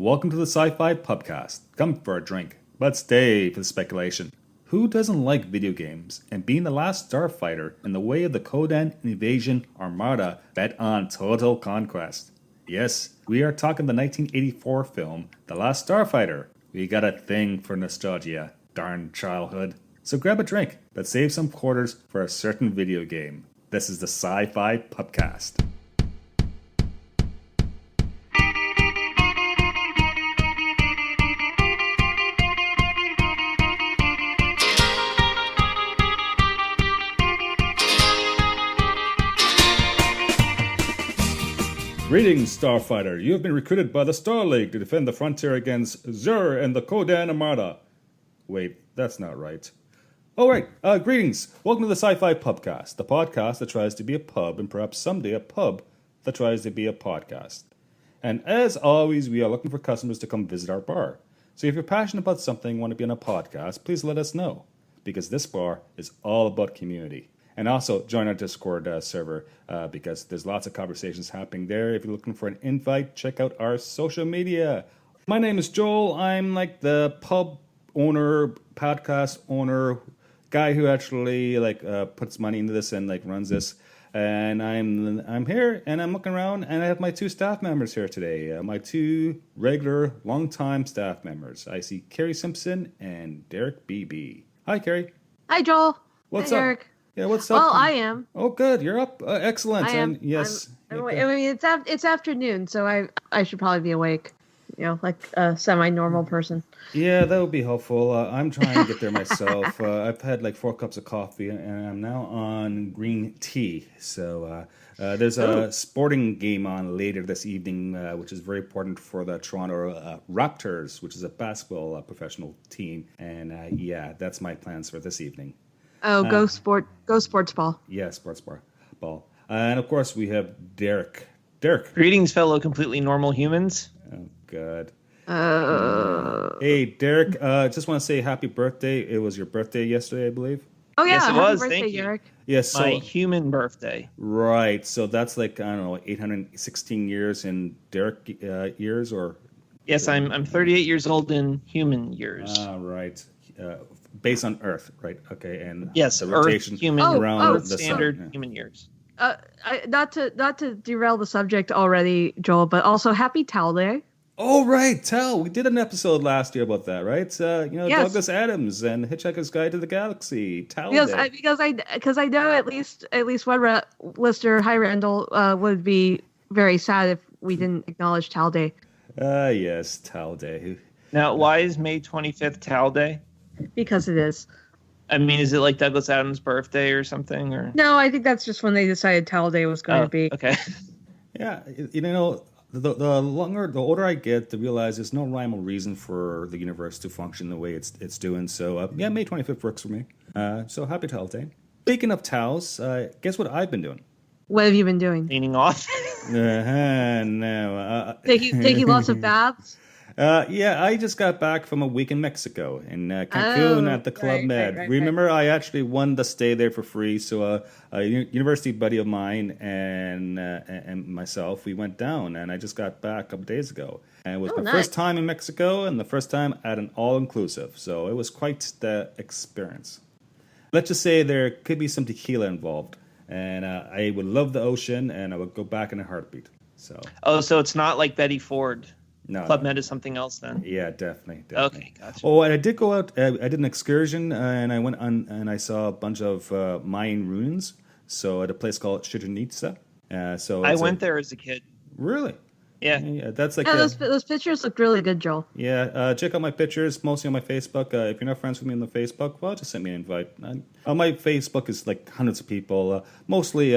welcome to the SciFi Pubcast. Come for a drink, but stay for the speculation. Who doesn't like video games? And being the last Starfighter in the way of the Kodan invasion armada bet on total conquest. Yes, we are talking the 1984 film, The Last Starfighter. We got a thing for nostalgia, darn childhood. So grab a drink, but save some quarters for a certain video game. This is the SciFi Pubcast. Greetings, Starfighter. You have been recruited by the Star League to defend the frontier against Zur and the Kodan Armada. Wait, that's not right. Oh, right. Greetings. Welcome to the SciFi Pubcast, the podcast that tries to be a pub and perhaps someday a pub that tries to be a podcast. And as always, we are looking for customers to come visit our bar. So if you're passionate about something and want to be on a podcast, please let us know, because this bar is all about community. And also join our Discord server because there's lots of conversations happening there. If you're looking for an invite, check out our social media. My name is Joel. I'm like the pub owner, podcast owner, guy who actually puts money into this and runs this. And I'm here and I'm looking around and I have my two staff members here today. My two regular, long-time staff members. I see Carrie Simpson and Derek BB. Hi, Carrie. Hi, Joel. What's Hi, up? Derek. Yeah, what's up? Well, I am. Oh, good. You're up. Excellent. I am. And yes. I mean, it's afternoon, so I should probably be awake. You know, like a semi-normal person. Yeah, that would be helpful. I'm trying to get there myself. I've had 4 cups of coffee, and I'm now on green tea. So there's a sporting game on later this evening, which is very important for the Toronto Raptors, which is a basketball professional team. And yeah, that's my plans for this evening. Oh, go sports ball. Yeah, sports ball. And of course, we have Derek. Derek. Greetings, fellow completely normal humans. Oh, God. Hey, Derek, just want to say happy birthday. It was your birthday yesterday, I believe. Oh, yeah. Yes, it happy was. Birthday, Thank you. Derek. Yes, My human birthday. Right. So that's 816 years in Derek years, or? Yes, I'm 38 years old in human years. Right. Based on Earth, right? Okay, and yes, the rotation Earth human around Earth the standard sun. human years. Not to derail the subject already, Joel, but also happy Towel Day. Oh, right, Tell. We did an episode last year about that, right? Yes. Douglas Adams and Hitchhiker's Guide to the Galaxy. Tell Day. Because I know at least one listener, hi Randall, would be very sad if we didn't acknowledge Towel Day. Yes, Towel Day. Now, why is May 25th Towel Day? Because it is. I mean, is it like Douglas Adams' birthday or something? Or No, I think that's just when they decided Towel Day was going to be. Okay. Yeah, the older I get, to realize there's no rhyme or reason for the universe to function the way it's doing. So yeah, May 25th works for me. So happy Towel Day. Speaking of towels, guess what I've been doing? What have you been doing? Cleaning off. No. Taking lots of baths? Yeah, I just got back from a week in Mexico, in Cancun at the Club Med. Right. Remember, I actually won the stay there for free. So a university buddy of mine and myself, we went down, and I just got back a couple days ago. And it was my first time in Mexico, and the first time at an all-inclusive. So it was quite the experience. Let's just say there could be some tequila involved, and I would love the ocean, and I would go back in a heartbeat. So. Oh, so it's not like Betty Ford. No. Club Med is something else then? Yeah, definitely. Okay, gotcha. Oh, and I did go out. I did an excursion, and I went on and I saw a bunch of Mayan ruins. So at a place called Chichen Itza. I went there as a kid. Really? Yeah. That's like those pictures look really good, Joel. Yeah, check out my pictures, mostly on my Facebook. If you're not friends with me on the Facebook, well, just send me an invite. On my Facebook is hundreds of people, mostly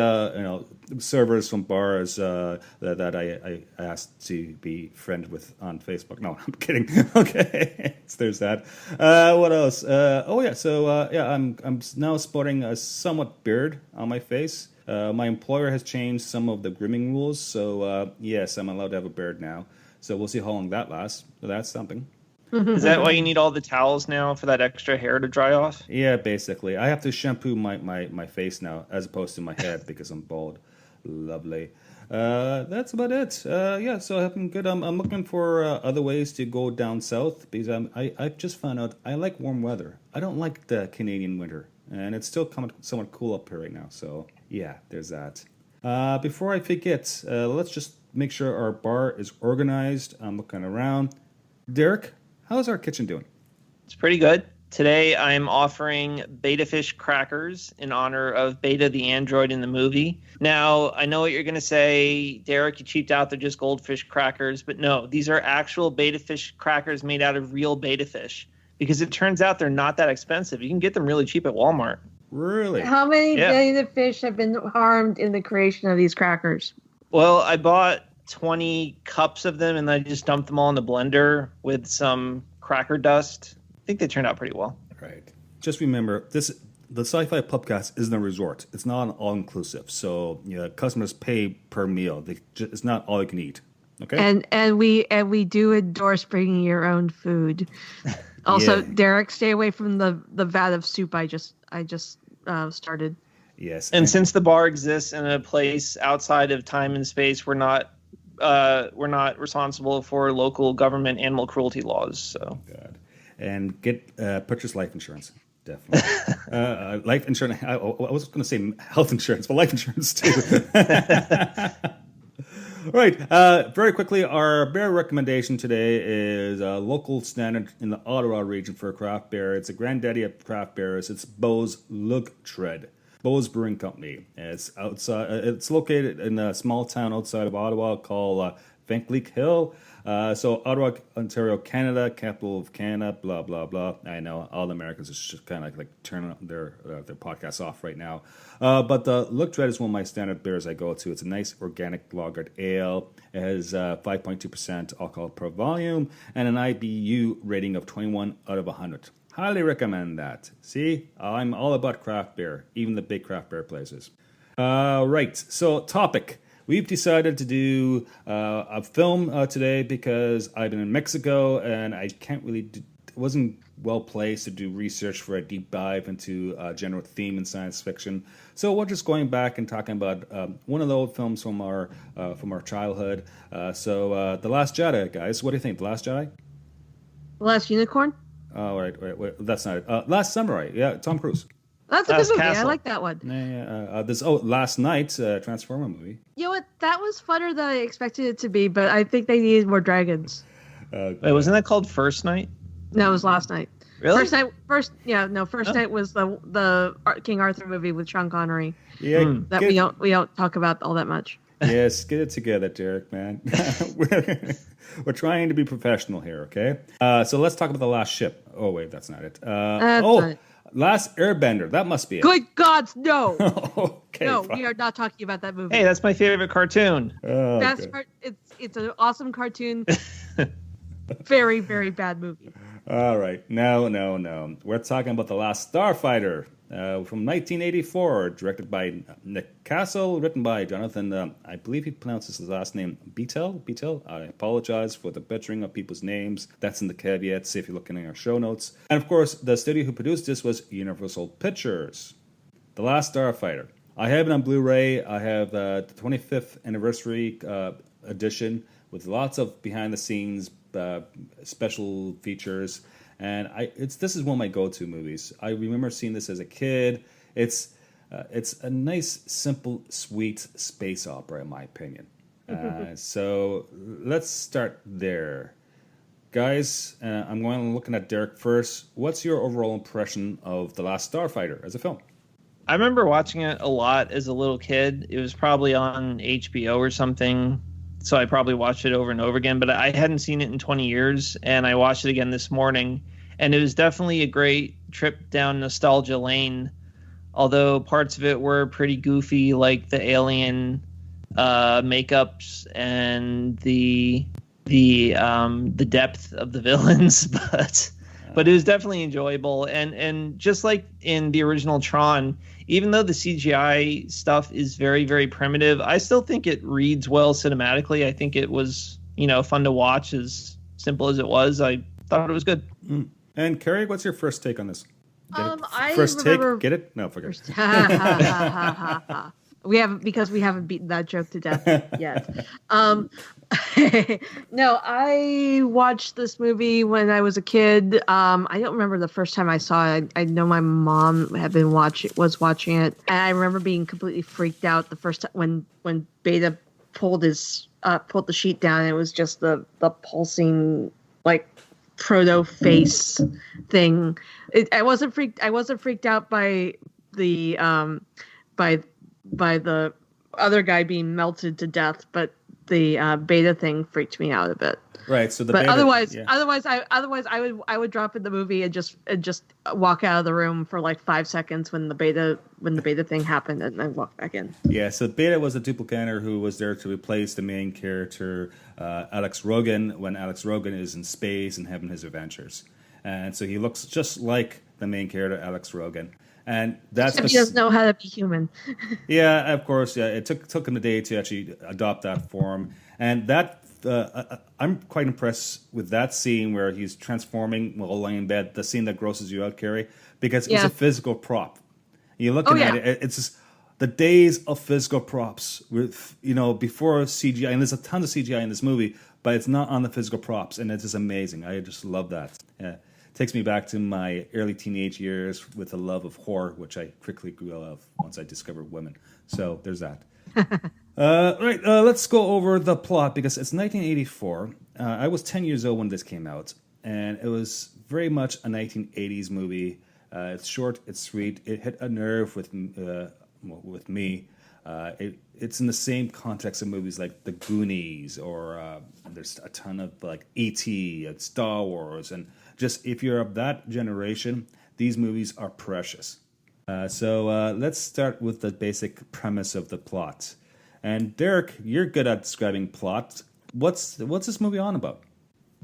servers from bars that I asked to be friended with on Facebook. No, I'm kidding. Okay, there's that. What else? I'm now sporting a somewhat beard on my face. My employer has changed some of the grooming rules, so yes, I'm allowed to have a beard now. So we'll see how long that lasts. So that's something. Is that why you need all the towels now, for that extra hair to dry off? Yeah, basically. I have to shampoo my face now as opposed to my head because I'm bald. Lovely. That's about it. So I'm good. I'm looking for other ways to go down south because I've just found out I like warm weather. I don't like the Canadian winter, and it's still coming somewhat cool up here right now. So yeah, there's that. Before I forget, let's just make sure our bar is organized. I'm looking around. Derek, how's our kitchen doing? It's pretty good. Today I'm offering Beta Fish crackers in honor of Beta the android in the movie. Now, I know what you're going to say, Derek, you cheaped out, they're just goldfish crackers. But no, these are actual Beta Fish crackers made out of real beta fish. Because it turns out they're not that expensive. You can get them really cheap at Walmart. Really? How many beta fish have been harmed in the creation of these crackers? Well, I bought 20 cups of them and I just dumped them all in the blender with some cracker dust. I think they turned out pretty well. Right. Just remember, the SciFi Pubcast isn't a resort. It's not an all-inclusive. So customers pay per meal. It's not all you can eat. Okay. And we do endorse bringing your own food. Also, Derek, stay away from the vat of soup I just started. Yes. And since the bar exists in a place outside of time and space, we're not responsible for local government animal cruelty laws. So. God. And purchase life insurance. Definitely. Life insurance. I was going to say health insurance, but life insurance too. All right. Very quickly, our beer recommendation today is a local standard in the Ottawa region for a craft beer. It's a granddaddy of craft beers. It's Beau's Lugtred. Beau's Brewing Company. It's outside. It's located in a small town outside of Ottawa called Vankleek Hill. So Ottawa, Ontario, Canada, capital of Canada, blah, blah, blah. I know all the Americans are just kind of like turning their podcasts off right now. But the Lugtred is one of my standard beers I go to. It's a nice organic lagered ale. It has 5.2% alcohol per volume and an IBU rating of 21 out of 100. Highly recommend that. See, I'm all about craft beer, even the big craft beer places. Right, so topic. We've decided to do a film today because I've been in Mexico and I can't really wasn't well placed to do research for a deep dive into general theme in science fiction. So we're just going back and talking about one of the old films from our childhood. So The Last Jedi, guys. What do you think? The Last Jedi? The Last Unicorn? Oh, wait, that's not it. Last Samurai. Yeah, Tom Cruise. That's a good movie. Castle. I like that one. Last Night, Transformer movie. You know what? That was funner than I expected it to be, but I think they needed more dragons. Wait, wasn't that called First Night? No, it was Last Night. Really? First Night was the King Arthur movie with Sean Connery. Yeah, That we don't talk about all that much. Yes, get it together, Derek, man. We're trying to be professional here, okay? So let's talk about The Last Ship. Oh, wait, that's not it. Not it. Last Airbender. That must be it. Good gods, no. Okay, No, fine. we are not talking about that movie. Hey, that's my favorite cartoon. Oh, That's okay. it's an awesome cartoon. Very, very bad movie. All right. No. We're talking about The Last Starfighter from 1984, directed by Nick Castle, written by Jonathan, I believe he pronounces his last name Beatle. I apologize for the butchering of people's names. That's in the caveats if you're looking in our show notes. And of course, the studio who produced this was Universal Pictures. The Last Starfighter. I have it on Blu-ray. I have the 25th anniversary edition with lots of behind-the-scenes special features. And this is one of my go-to movies. I remember seeing this as a kid. It's a nice, simple, sweet space opera, in my opinion. So let's start there. Guys, I'm looking at Derek first. What's your overall impression of The Last Starfighter as a film? I remember watching it a lot as a little kid. It was probably on HBO or something. So I probably watched it over and over again, but I hadn't seen it in 20 years, and I watched it again this morning, and it was definitely a great trip down nostalgia lane, although parts of it were pretty goofy, like the alien makeups and the depth of the villains, but it was definitely enjoyable, and just like in the original Tron, even though the CGI stuff is very, very primitive, I still think it reads well cinematically. I think it was, fun to watch, as simple as it was. I thought it was good. And Carrie, what's your first take on this? I First remember- take, get it? No, forget it. We haven't beaten that joke to death yet. No, I watched this movie when I was a kid. I don't remember the first time I saw it. I know my mom was watching it, and I remember being completely freaked out the first time when Beta pulled the sheet down. And it was just the pulsing like proto face thing. I wasn't freaked out by the by the other guy being melted to death, but the Beta thing freaked me out a bit. Right. So otherwise I would drop in the movie and just walk out of the room for like 5 seconds when the Beta thing happened, and then walk back in. Yeah. So Beta was a duplicator who was there to replace the main character, Alex Rogan, when Alex Rogan is in space and having his adventures, and so he looks just like the main character, Alex Rogan. And that's he doesn't know how to be human. Yeah, of course. Yeah, it took him a day to actually adopt that form, and that I'm quite impressed with that scene where he's transforming while lying in bed. The scene that grosses you out, Carrie, because it's a physical prop. You're looking at it; it's just the days of physical props with before CGI, and there's a ton of CGI in this movie, but it's not on the physical props, and it's just amazing. I just love that. Yeah. Takes me back to my early teenage years with a love of horror, which I quickly grew out of once I discovered women. So there's that. Right, let's go over the plot because it's 1984. I was 10 years old when this came out, and it was very much a 1980s movie. It's short, it's sweet. It hit a nerve with me. It's in the same context of movies like The Goonies, or there's a ton of like E.T. and Star Wars, and just if you're of that generation, these movies are precious. So let's start with the basic premise of the plot. And Derek, you're good at describing plot. What's this movie on about?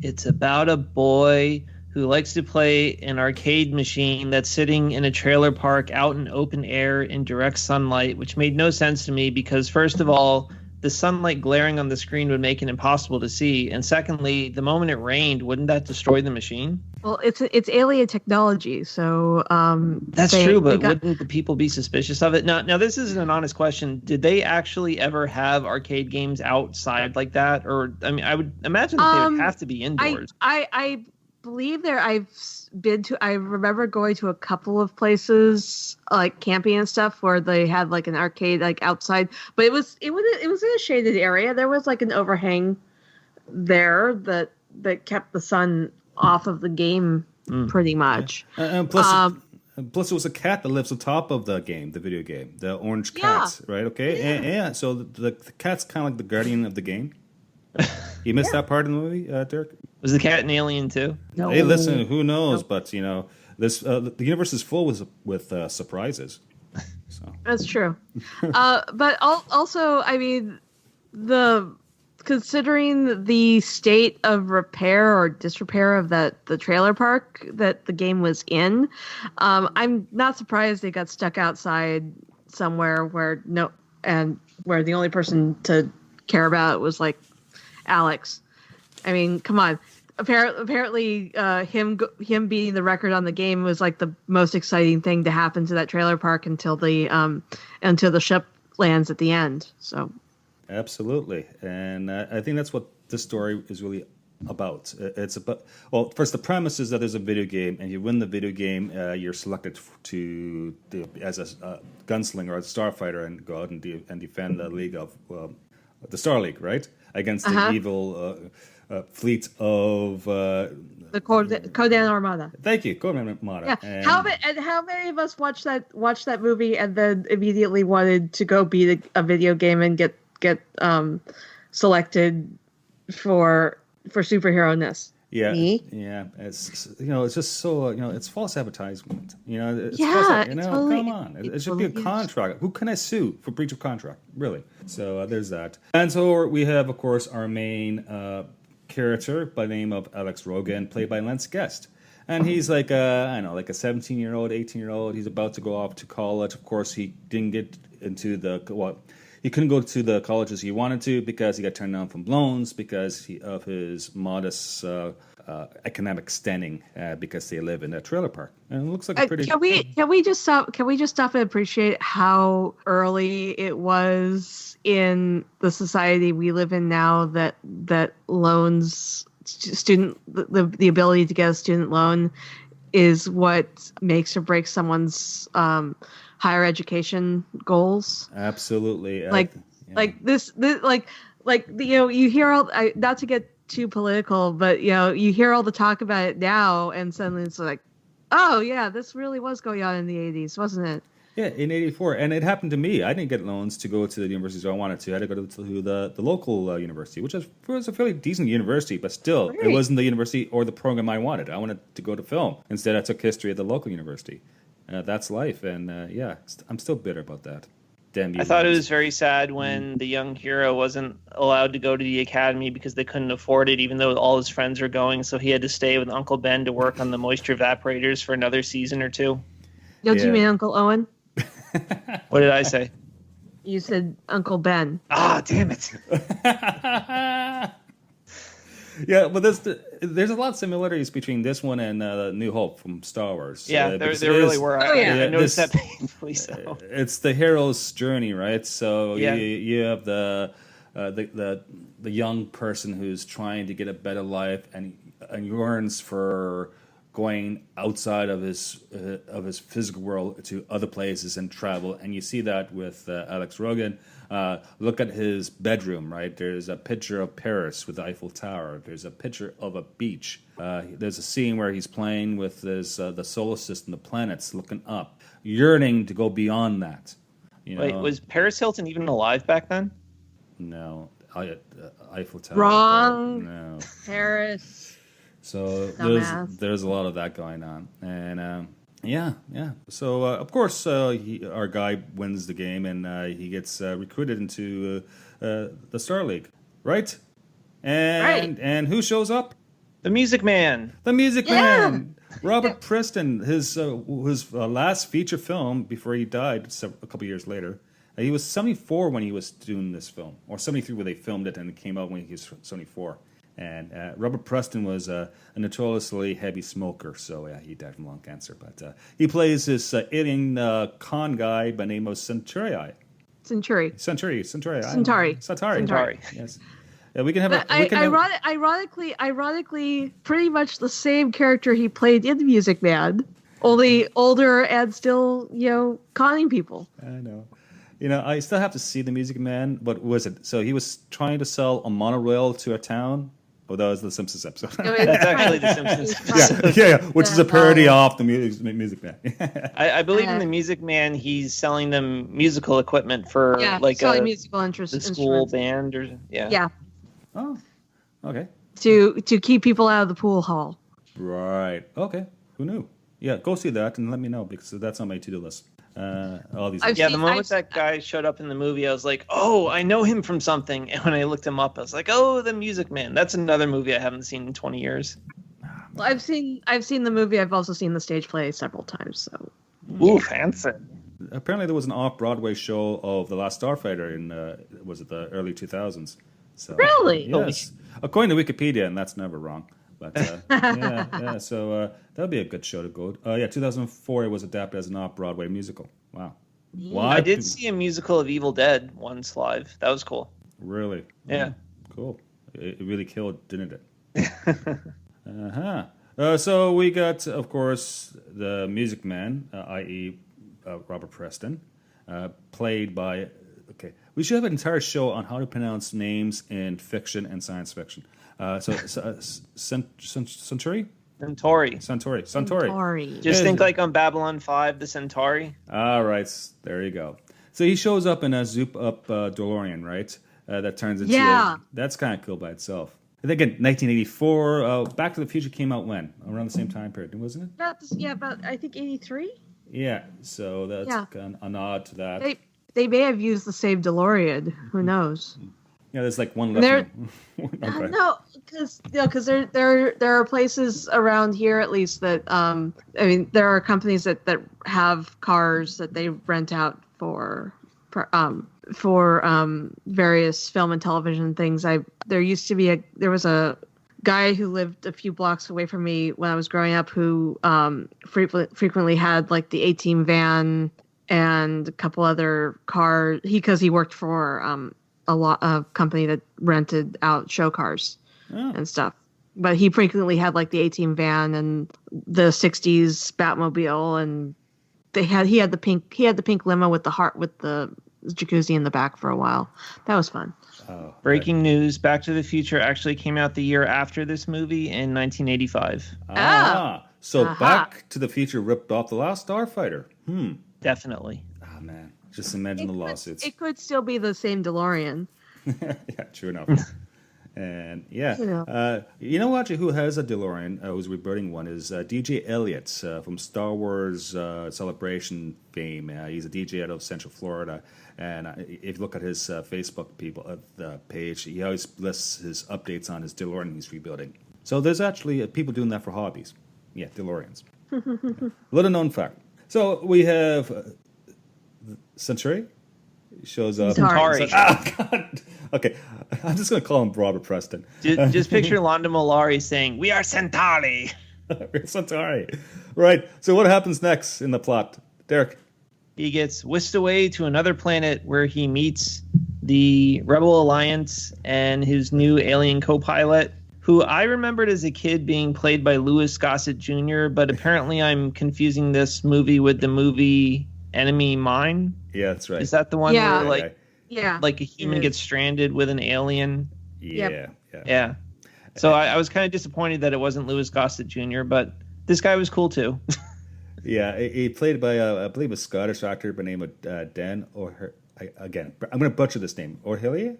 It's about a boy who likes to play an arcade machine that's sitting in a trailer park out in open air in direct sunlight, which made no sense to me because, first of all, the sunlight glaring on the screen would make it impossible to see. And secondly, the moment it rained, wouldn't that destroy the machine? Well, it's alien technology, so that's true. But wouldn't the people be suspicious of it? Now, this is an honest question. Did they actually ever have arcade games outside like that? Or I mean, I would imagine that they would have to be indoors. I believe there. I remember going to a couple of places like camping and stuff where they had like an arcade like outside, but it was in a shaded area. There was like an overhang there that kept the sun off of the game pretty much. Plus it was a cat that lives on top of the video game, the orange cat, right? Okay, yeah. So the cat's kind of like the guardian of the game. You missed that part in the movie, Derek? Was the cat an alien too? No. Hey, listen, who knows? No. But this the universe is full with surprises. So that's true. But also, I mean, considering the state of repair or disrepair of the trailer park that the game was in, I'm not surprised they got stuck outside somewhere where the only person to care about was like Alex. I mean, come on. Apparently, him beating the record on the game was like the most exciting thing to happen to that trailer park until the ship lands at the end. So, absolutely, and I think that's what this story is really about. It's about first the premise is that there's a video game, and you win the video game, you're selected as a gunslinger or a starfighter and go out and defend the League of the Star League, right, against the evil. Fleet of the Codan Armada. Thank you, Codan Armada. Yeah. And how many of us watched that movie and then immediately wanted to go beat a video game and get selected for superhero-ness? Yeah, Me? Yeah. It's it's just so it's false advertisement. It's false, totally, come on, it should be a contract. Who can I sue for breach of contract? Really? So there's that. And so we have, of course, our main character by the name of Alex Rogan, played by Lance Guest. And he's like like a 17-year-old, 18-year-old. He's about to go off to college. Of course, he didn't get into he couldn't go to the colleges he wanted to because he got turned down from loans because of his modest economic standing because they live in a trailer park. And it looks like a pretty. Can we just stop and appreciate how early it was in the society we live in now that loans the ability to get a student loan is what makes or breaks someone's higher education goals. Absolutely. Like you hear all, not to get too political, but you hear all the talk about it now, and suddenly it's like, oh yeah, this really was going on in the 80s, wasn't it? Yeah, in '84, and it happened to me. I didn't get loans to go to the universities I wanted to. I had to go to the local university, which was a fairly decent university, but still, It wasn't the university or the program I wanted. I wanted to go to film. Instead, I took history at the local university. That's life, and I'm still bitter about that. Damn you! I thought it was very sad when the young hero wasn't allowed to go to the academy because they couldn't afford it, even though all his friends were going. So he had to stay with Uncle Ben to work on the moisture evaporators for another season or two. Don't you mean Uncle Owen? What did I say? You said Uncle Ben. Ah, damn it. Yeah, but there's a lot of similarities between this one and New Hope from Star Wars. Yeah, there really were. I noticed that painfully so. It's the hero's journey, right? So you have the young person who's trying to get a better life and yearns for going outside of his physical world to other places and travel, and you see that with Alex Rogan. Look at his bedroom, right? There's a picture of Paris with the Eiffel Tower. There's a picture of a beach. There's a scene where he's playing with the solar system, the planets, looking up, yearning to go beyond that. Wait, was Paris Hilton even alive back then? No, Eiffel Tower. Wrong. No, Paris. So there's a lot of that going on, and yeah. So of course our guy wins the game, and he gets recruited into the Star League, right? And who shows up? The Music Man. The Music Man. Robert Preston. His last feature film before he died a couple years later. He was 74 when he was doing this film, or 73 when they filmed it, and it came out when he was 74. And Robert Preston was a notoriously heavy smoker, so he died from lung cancer. But he plays this alien con guy by the name of Centauri. Yes. Yeah, we can have. Ironically, pretty much the same character he played in The Music Man, only older and still, conning people. I know. I still have to see The Music Man. What was it? So he was trying to sell a monorail to a town. Oh, that was the Simpsons episode. That's actually the Simpsons episode. Yeah, which is a parody of the Music Man. I believe in the Music Man, he's selling them musical equipment for selling musical the school band or yeah. Oh, okay. To keep people out of the pool hall. Right. Okay. Who knew? Yeah, go see that and let me know because that's on my to-do list. All these. The moment that guy showed up in the movie, I was like, "Oh, I know him from something." And when I looked him up, I was like, "Oh, The Music Man." That's another movie I haven't seen in 20 years. Well, I've seen the movie. I've also seen the stage play several times. So. Ooh, fancy. Apparently, there was an off-Broadway show of The Last Starfighter in was it the early 2000s? So, really? Yes. According to Wikipedia, and that's never wrong. But yeah. So that would be a good show to go. 2004 it was adapted as an off-Broadway musical. Wow. I did see a musical of Evil Dead once live. That was cool. Really? Yeah. Cool. It really killed, didn't it? So we got, of course, the Music Man, i.e. Robert Preston, played by. Okay, we should have an entire show on how to pronounce names in fiction and science fiction. Centauri. Just think like on Babylon 5, the Centauri. All right, there you go. So he shows up in a zoop-up DeLorean, right? That turns into that's kind of cool by itself. I think in 1984, Back to the Future came out when? Around the same time period, wasn't it? About I think 83. Yeah, so that's a nod to that. They may have used the same DeLorean. Who knows? Yeah, there's like one left. No, because there are places around here at least that there are companies that have cars that they rent out for various film and television things. There was a guy who lived a few blocks away from me when I was growing up, who frequently had like the A-Team van and a couple other cars. Because he worked for a company that rented out show cars and stuff. But he frequently had like the A-Team van and the '60s Batmobile, and he had the pink limo with the jacuzzi in the back for a while. That was fun. Oh, Breaking news: Back to the Future actually came out the year after this movie in 1985. So Back to the Future ripped off the Last Starfighter. Definitely. Oh man, just imagine the lawsuits. It could still be the same DeLorean. Yeah, true enough. And you know what? Who has a DeLorean? Who's rebirthing one is DJ Elliott from Star Wars Celebration fame. He's a DJ out of Central Florida, and if you look at his Facebook page, he always lists his updates on his DeLorean he's rebuilding. So there's actually people doing that for hobbies. Yeah, DeLoreans. Little known fact. So we have Centauri shows up. Centauri. Oh God. Okay, I'm just going to call him Robert Preston. Just picture Londa Mollari saying, "We are Centauri." We're Centauri. Right. So what happens next in the plot, Derek? He gets whisked away to another planet where he meets the Rebel Alliance and his new alien co-pilot, who I remembered as a kid being played by Louis Gossett Jr., but apparently I'm confusing this movie with the movie Enemy Mine. Yeah, that's right. Is that the one where like a human gets stranded with an alien? Yeah. So I was kind of disappointed that it wasn't Louis Gossett Jr., but this guy was cool too. Yeah, he played by I believe a Scottish actor by the name of Dan again, I'm going to butcher this name. O'Hilly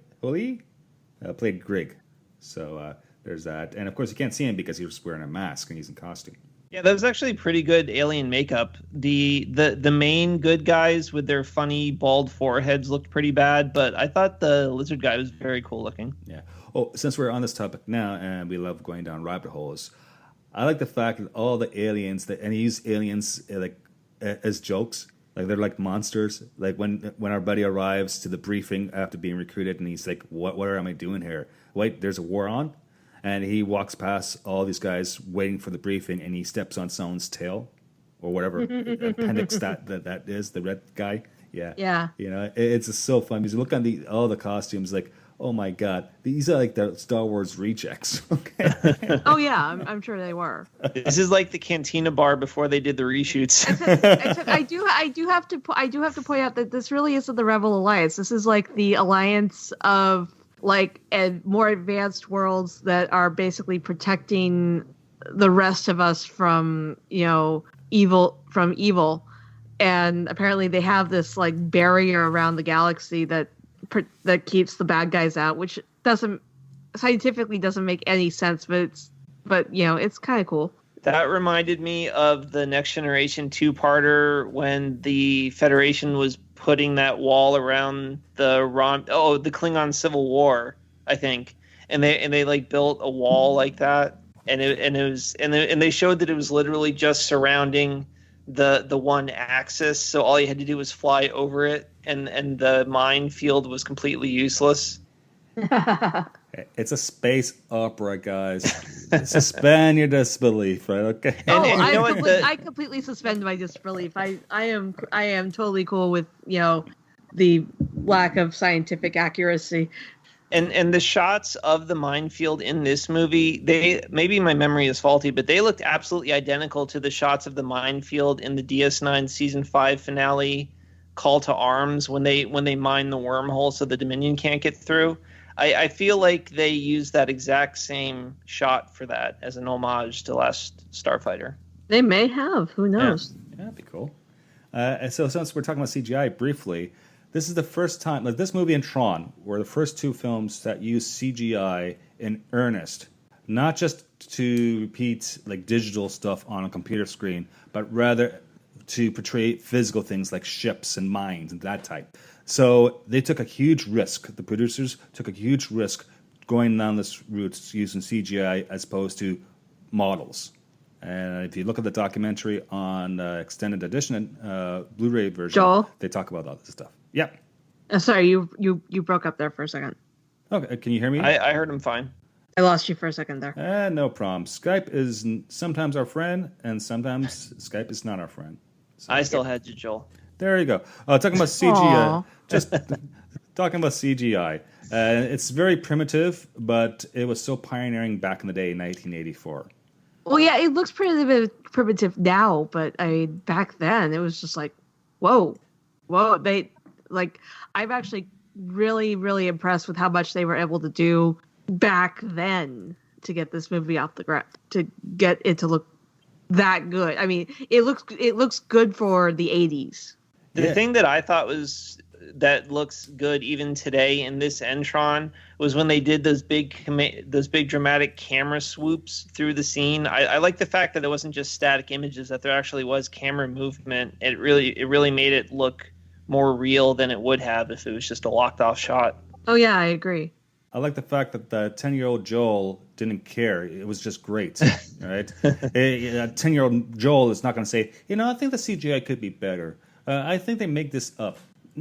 played Grigg. So there's that, and of course you can't see him because he was wearing a mask and he's in costume. Yeah, that was actually pretty good alien makeup. The main good guys with their funny bald foreheads looked pretty bad, but I thought the lizard guy was very cool looking. Yeah. Oh, since we're on this topic now, and we love going down rabbit holes, I like the fact that all the aliens and he used aliens as jokes, like they're like monsters. Like when our buddy arrives to the briefing after being recruited, and he's like, "What am I doing here? Wait, there's a war on." And he walks past all these guys waiting for the briefing, and he steps on someone's tail, or whatever appendix that is, the red guy. Yeah. Yeah. You know, it's just so fun because you look on all the costumes, like, oh my God, these are like the Star Wars rejects. Okay. Oh yeah, I'm sure they were. This is like the Cantina bar before they did the reshoots. I do have to point out that this really isn't the Rebel Alliance. This is like the alliance of like more advanced worlds that are basically protecting the rest of us from evil. And apparently they have this like barrier around the galaxy that keeps the bad guys out, which scientifically doesn't make any sense, but it's kind of cool. That reminded me of the Next Generation two-parter when the Federation was putting that wall around the Klingon Civil War, I think, and they like built a wall like that, and they showed that it was literally just surrounding the one axis, so all you had to do was fly over it, and the minefield was completely useless. It's a space opera, guys. Suspend your disbelief, right? Okay. I completely suspend my disbelief. I am totally cool with the lack of scientific accuracy. And the shots of the minefield in this movie, maybe my memory is faulty, but they looked absolutely identical to the shots of the minefield in the DS9 season 5 finale, Call to Arms, when they mine the wormhole so the Dominion can't get through. I feel like they used that exact same shot for that as an homage to Last Starfighter. They may have. Who knows? Yeah, that'd be cool. So since we're talking about CGI briefly, this is the first time, like this movie and Tron were the first two films that used CGI in earnest, not just to repeat like digital stuff on a computer screen, but rather to portray physical things like ships and mines and that type. So they took a huge risk. The producers took a huge risk going down this route using CGI as opposed to models. And if you look at the documentary on extended edition Blu-ray version, Joel? They talk about all this stuff. Yeah. Sorry, you broke up there for a second. Okay, can you hear me? I heard him fine. I lost you for a second there. No problem. Skype is sometimes our friend, and sometimes Skype is not our friend. So, I still had you, Joel. there you go. Talking about CGI. Aw. Just talking about CGI. It's very primitive, but it was so pioneering back in the day in 1984. Well, yeah, it looks primitive now, but back then it was just like, whoa. I'm actually really, really impressed with how much they were able to do back then to get this movie off the ground, to get it to look that good. I mean, it looks good for the 80s. The thing that I thought that looks good even today in this Entron was when they did those big dramatic camera swoops through the scene. I like the fact that it wasn't just static images, that there actually was camera movement. It really made it look more real than it would have if it was just a locked off shot. Oh yeah, I agree. I like the fact that the 10-year-old Joel didn't care. It was just great, right? A 10-year-old Joel is not going to say, I think the CGI could be better. I think they make this up.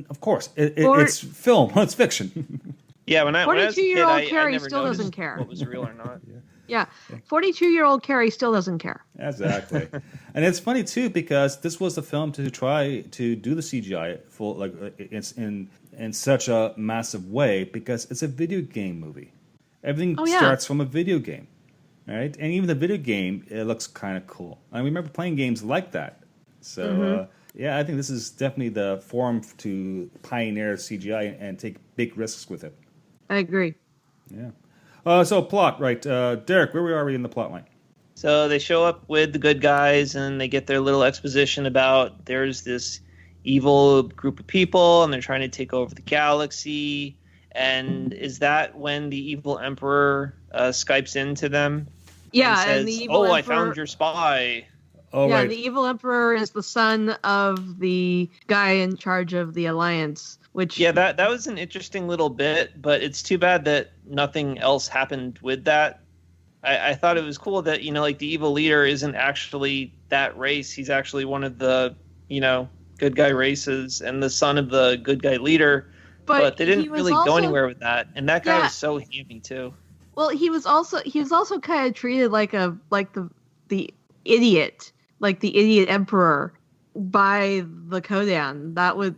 Of course, it's film. It's fiction. Yeah, when I was a kid, 42-year-old Carrie never still noticed doesn't care. what was real or not. Yeah, 42-year-old Carrie still doesn't care. Exactly. And it's funny, too, because this was the film to try to do the CGI it's in such a massive way because it's a video game movie. Everything starts from a video game, right? And even the video game, it looks kind of cool. I remember playing games like that. So, I think this is definitely the forum to pioneer CGI and take big risks with it. I agree. Yeah. So plot, right? Derek, where are we in the plot line? So they show up with the good guys and they get their little exposition about there's this evil group of people and they're trying to take over the galaxy. And is that when the evil emperor Skypes into them? Yeah, and says, and the evil I emperor, found your spy. Oh, yeah, right. the evil emperor is the son of the guy in charge of the Alliance. Which that was an interesting little bit, but it's too bad that nothing else happened with that. I thought it was cool that, like the evil leader isn't actually that race. He's actually one of the, good guy races and the son of the good guy leader. But they didn't really go anywhere with that. And that guy was so hammy too. Well, he was also kind of treated like the idiot, like the idiot emperor by the Kodan. That was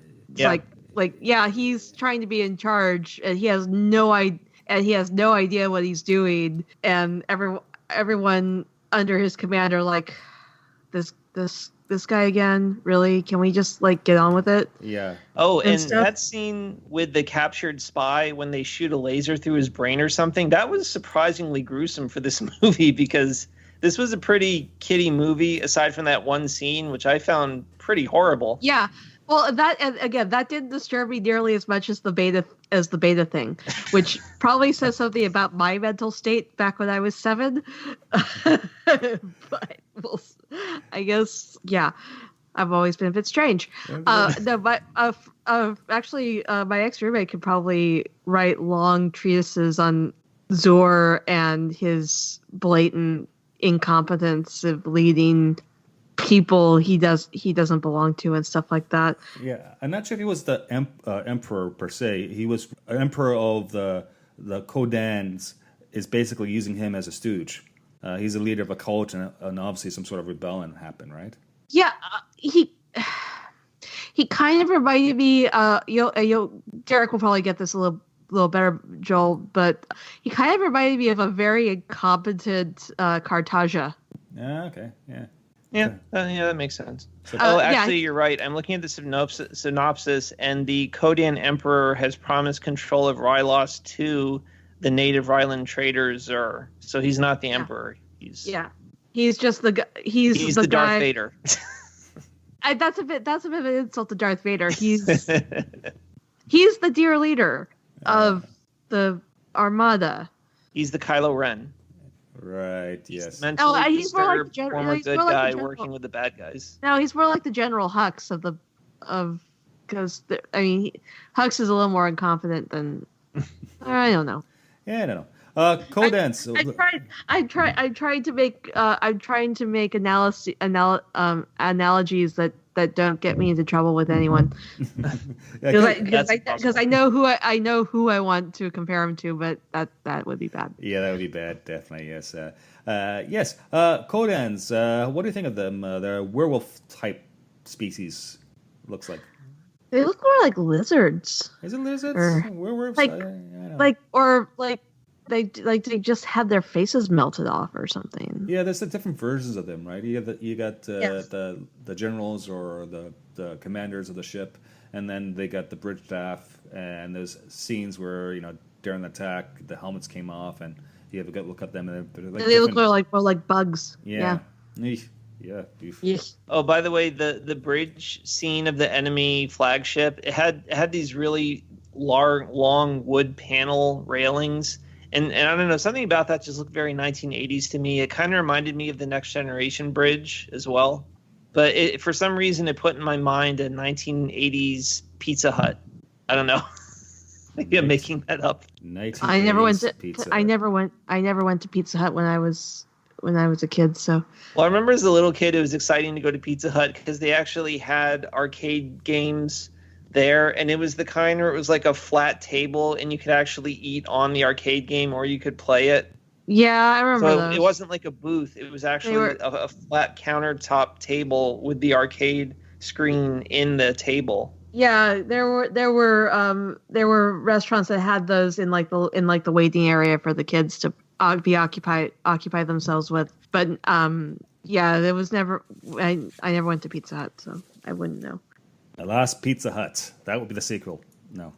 he's trying to be in charge and he has no idea what he's doing, and everyone under his command are like, this guy again, really? Can we just get on with it? Yeah. Oh, and that scene with the captured spy when they shoot a laser through his brain or something, that was surprisingly gruesome for this movie because this was a pretty kiddie movie aside from that one scene, which I found pretty horrible. Yeah. Well, that didn't disturb me nearly as much as the beta thing, which probably says something about my mental state back when I was 7. But I guess, I've always been a bit strange. My ex-roommate could probably write long treatises on Zor and his blatant incompetence of leading people he doesn't belong to and stuff like that. Yeah, I'm not sure if he was the emperor per se. He was an emperor of the Kodans, is basically using him as a stooge. He's a leader of a cult, and obviously some sort of rebellion happened, right? Yeah, he kind of reminded me. Derek will probably get this a little better, Joel, but he kind of reminded me of a very incompetent Cartagia. Okay, yeah. Yeah, that makes sense. Actually, you're right. I'm looking at the synopsis, and the Kodan Emperor has promised control of Rylos to the native Rylan trader Zur. So he's not the Emperor. He's just the he's the guy. Darth Vader. That's a bit of an insult to Darth Vader. He's the dear leader of the Armada. He's the Kylo Ren. Right. Yes. Mentally he's more like disturbed, former good guy working with the bad guys. No, he's more like the General Hux because Hux is a little more incompetent than I don't know. Yeah, I don't know. Kodans. I'm trying to make analogies that that don't get me into trouble with anyone. Because I know who I want to compare him to, but that would be bad. Yeah, that would be bad. Definitely, yes. Yes. Kodans. What do you think of them? They're werewolf type species. Looks like. They look more like lizards. Is it lizards? Werewolves? Like, I don't know. They just had their faces melted off or something. Yeah, there's the different versions of them, right? You got the generals or the commanders of the ship, and then they got the bridge staff. And there's scenes where during the attack the helmets came off, and you have a good look at them, and they look more like bugs. Yeah. Yeah. Oh, by the way, the bridge scene of the enemy flagship, it had these really long wood panel railings. And I don't know, something about that just looked very 1980s to me. It kind of reminded me of the Next Generation bridge as well. But for some reason, it put in my mind a 1980s Pizza Hut. I don't know. Maybe I'm making that up. I never went to Pizza Hut when I was a kid. So. Well, I remember as a little kid, it was exciting to go to Pizza Hut because they actually had arcade games there, and it was the kind where it was like a flat table and you could actually eat on the arcade game or you could play it. Yeah, I remember so those. It wasn't like a booth. It was actually a flat countertop table with the arcade screen in the table. Yeah, there were restaurants that had those in the waiting area for the kids to occupy themselves with. But yeah, there was never I never went to Pizza Hut, so I wouldn't know. The Last Pizza Hut. That would be the sequel. No.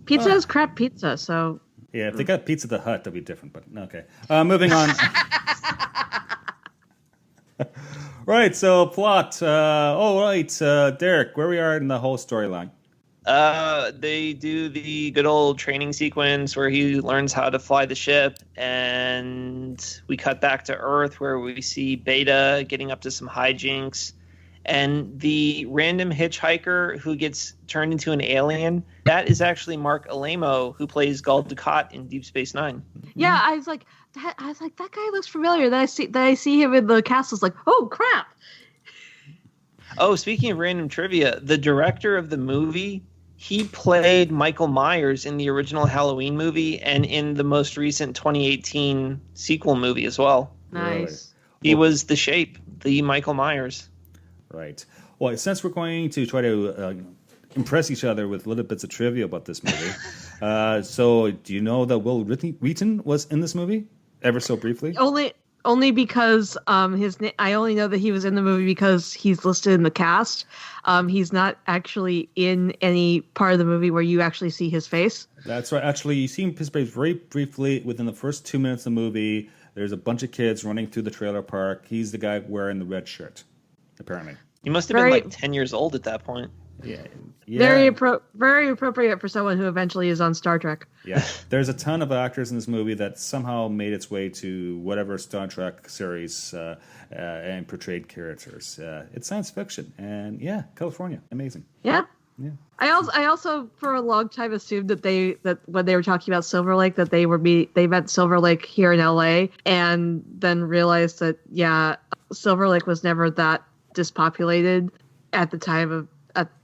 Pizza is crap pizza, so... Yeah, if they got Pizza the Hut, that'd be different, but okay. Moving on. Right, so plot. Derek, where we are in the whole storyline? They do the good old training sequence where he learns how to fly the ship, and we cut back to Earth where we see Beta getting up to some hijinks. And the random hitchhiker who gets turned into an alien, that is actually Mark Alamo, who plays Gul Dukat in Deep Space Nine. Yeah, I was like, that guy looks familiar. Then I see him in the cast. I was like, oh crap. Oh, speaking of random trivia, the director of the movie, he played Michael Myers in the original Halloween movie and in the most recent 2018 sequel movie as well. Nice. He was the Shape, the Michael Myers. Right. Well, since we're going to try to impress each other with little bits of trivia about this movie, so do you know that Will Wheaton was in this movie? Ever so briefly? Only because I only know that he was in the movie because he's listed in the cast. He's not actually in any part of the movie where you actually see his face. That's right. Actually, you see his face very briefly within the first 2 minutes of the movie. There's a bunch of kids running through the trailer park. He's the guy wearing the red shirt, apparently. He must have been like 10 years old at that point. Yeah. Very appropriate for someone who eventually is on Star Trek. Yeah. There's a ton of actors in this movie that somehow made its way to whatever Star Trek series and portrayed characters. It's science fiction. And yeah, California. Amazing. Yeah. Yeah. I also for a long time assumed that when they were talking about Silver Lake that they meant Silver Lake here in LA, and then realized that Silver Lake was never that dispopulated at the time of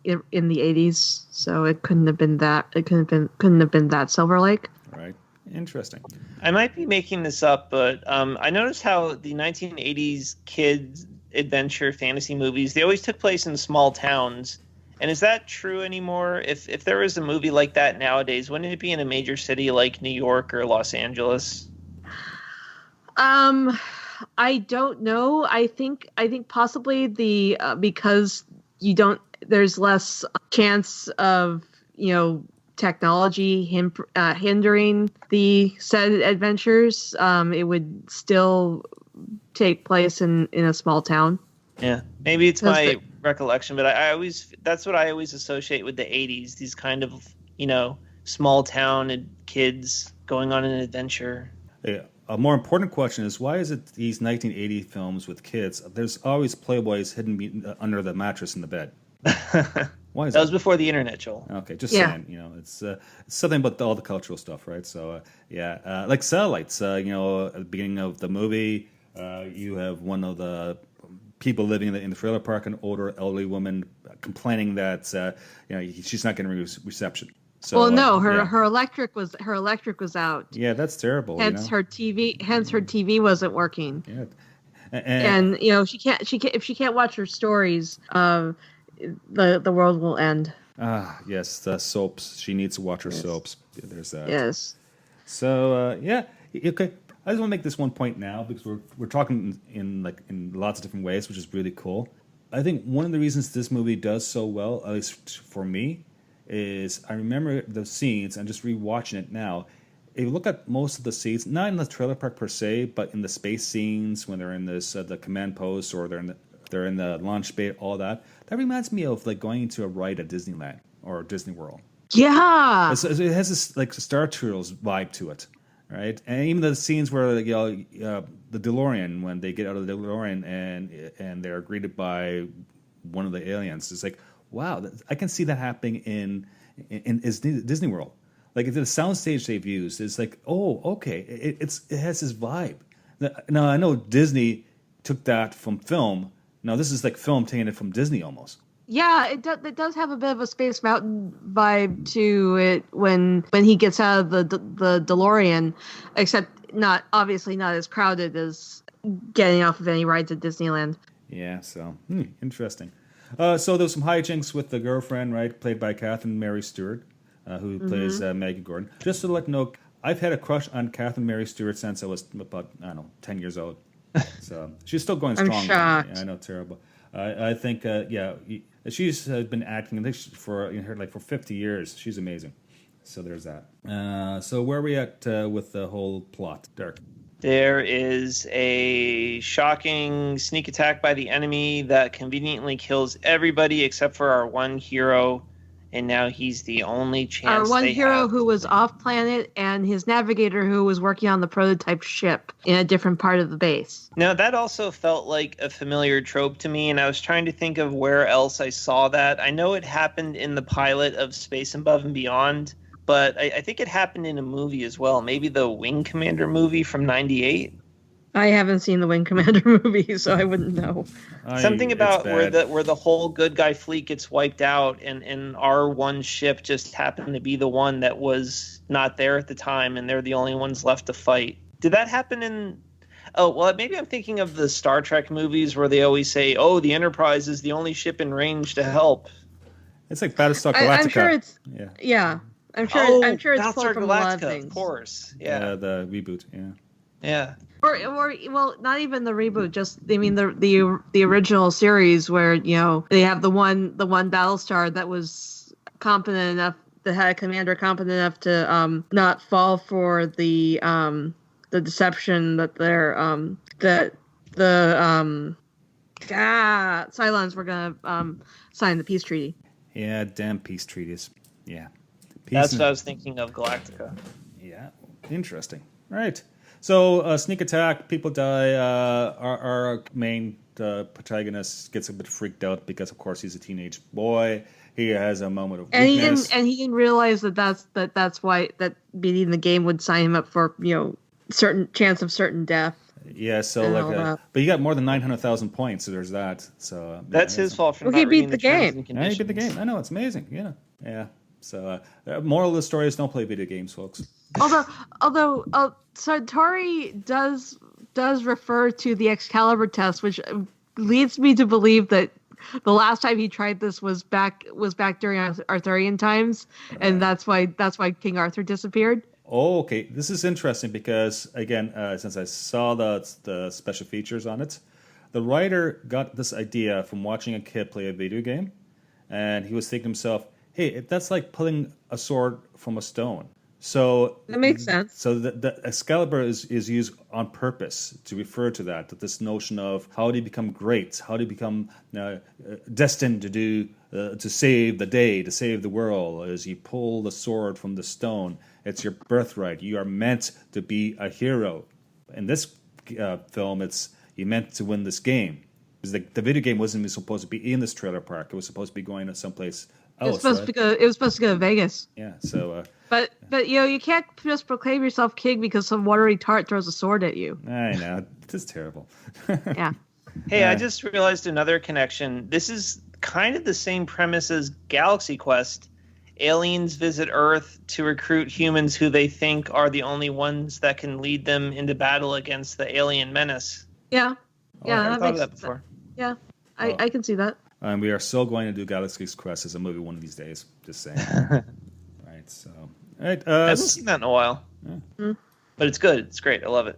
in the 80s, so it couldn't have been that. It couldn't have been that Silver Lake. Right. Interesting. I might be making this up, but I noticed how the 1980s kids adventure fantasy movies, they always took place in small towns. And is that true anymore? If there was a movie like that nowadays, wouldn't it be in a major city like New York or Los Angeles? I don't know. I think possibly because there's less chance of technology hindering the said adventures. It would still take place in a small town. Yeah, maybe it's my recollection, but that's what I always associate with the 80s. These kind of small town and kids going on an adventure. Yeah. A more important question is, why is it these 1980 films with kids, there's always Playboys hidden under the mattress in the bed? Why is that? Was before the internet, Joel. Okay, just saying. It's something about all the cultural stuff, right? So, like satellites. At the beginning of the movie, you have one of the people living in the trailer park, an older elderly woman complaining that she's not getting reception. So, well, no, her electric was out. Yeah, that's terrible. Hence her TV wasn't working. Yeah, and if she can't watch her stories, the world will end. Yes, the soaps. She needs to watch her soaps. Yeah, there's that. Yes. So okay. I just want to make this one point now because we're talking in lots of different ways, which is really cool. I think one of the reasons this movie does so well, at least for me, is I remember the scenes. I'm just rewatching it now. If you look at most of the scenes, not in the trailer park per se, but in the space scenes when they're in this the command post or they're in the launch bay, all that. That reminds me of going to a ride at Disneyland or Disney World. Yeah, it has this Star Tours vibe to it. Right, and even the scenes where the DeLorean, when they get out of the DeLorean and they're greeted by one of the aliens, it's like, wow, I can see that happening in Disney World. Like the soundstage they've used is like, oh, okay, it has this vibe. Now I know Disney took that from film. Now this is like film taking it from Disney almost. Yeah, it does have a bit of a Space Mountain vibe to it when he gets out of the DeLorean, except obviously not as crowded as getting off of any rides at Disneyland. Yeah, so interesting. So there's some hijinks with the girlfriend, right, played by Catherine Mary Stewart, who plays Maggie Gordon. Just to let you know, I've had a crush on Catherine Mary Stewart since I was about 10 years old. So she's still going strong. I'm shocked. Yeah, I know, terrible. I think, she's been acting for 50 years. She's amazing. So there's that. So where are we at with the whole plot, Dirk? There is a shocking sneak attack by the enemy that conveniently kills everybody except for our one hero, and now he's the only chance Our one they hero have. who was off planet and his navigator who was working on the prototype ship in a different part of the base. Now, that also felt like a familiar trope to me, and I was trying to think of where else I saw that. I know it happened in the pilot of Space Above and Beyond, but I think it happened in a movie as well. Maybe the Wing Commander movie from '98. I haven't seen the Wing Commander movie, so I wouldn't know. Something about where the whole good guy fleet gets wiped out, and our one ship just happened to be the one that was not there at the time, and they're the only ones left to fight. Did that happen in... Oh, well, maybe I'm thinking of the Star Trek movies where they always say, oh, the Enterprise is the only ship in range to help. It's like Battlestar Galactica. I'm sure it's... Yeah. I'm sure it's pulled from a lot of things. Of course. Yeah. The reboot, yeah. Yeah. Or well, not even the reboot. Just the original series where they have the one Battlestar that was competent enough, that had a commander competent enough to not fall for the deception that the Cylons were gonna sign the peace treaty. Yeah, damn peace treaties. Yeah. That's what I was thinking of, Galactica. Yeah, interesting. Right. So, sneak attack, people die. Our main protagonist gets a bit freaked out because, of course, he's a teenage boy. He has a moment of weakness. He didn't realize that's why that beating the game would sign him up for certain chance of certain death. Yeah, so but he got more than 900,000 points, so there's that. So that's his fault for not he reading beat the game. Yeah, he beat the game. I know, it's amazing. Yeah. So, moral of the story is don't play video games, folks. Although Sartori does refer to the Excalibur test, which leads me to believe that the last time he tried this was back during Arthurian times, and that's why King Arthur disappeared. Oh, okay. This is interesting because, again, since I saw the special features on it, the writer got this idea from watching a kid play a video game, and he was thinking to himself, hey, that's like pulling a sword from a stone. So that makes sense. So the Excalibur is used on purpose to refer to that this notion of how do you become great, how do you become destined to save the day, to save the world. As you pull the sword from the stone, it's your birthright. You are meant to be a hero. In this film, it's you meant to win this game. Because the video game wasn't even supposed to be in this trailer park. It was supposed to be going to someplace else. It was supposed to go to Vegas. Yeah. So. But you can't just proclaim yourself king because some watery tart throws a sword at you. I know, it's terrible. Yeah. Hey, I just realized another connection. This is kind of the same premise as Galaxy Quest. Aliens visit Earth to recruit humans who they think are the only ones that can lead them into battle against the alien menace. Yeah. Yeah, I've that thought of makes that before. Yeah, I can see that. And we are still going to do Galaxy Quest as a movie one of these days. Just saying. Right. So. All right. I haven't seen that in a while. Mm. But it's good. It's great. I love it.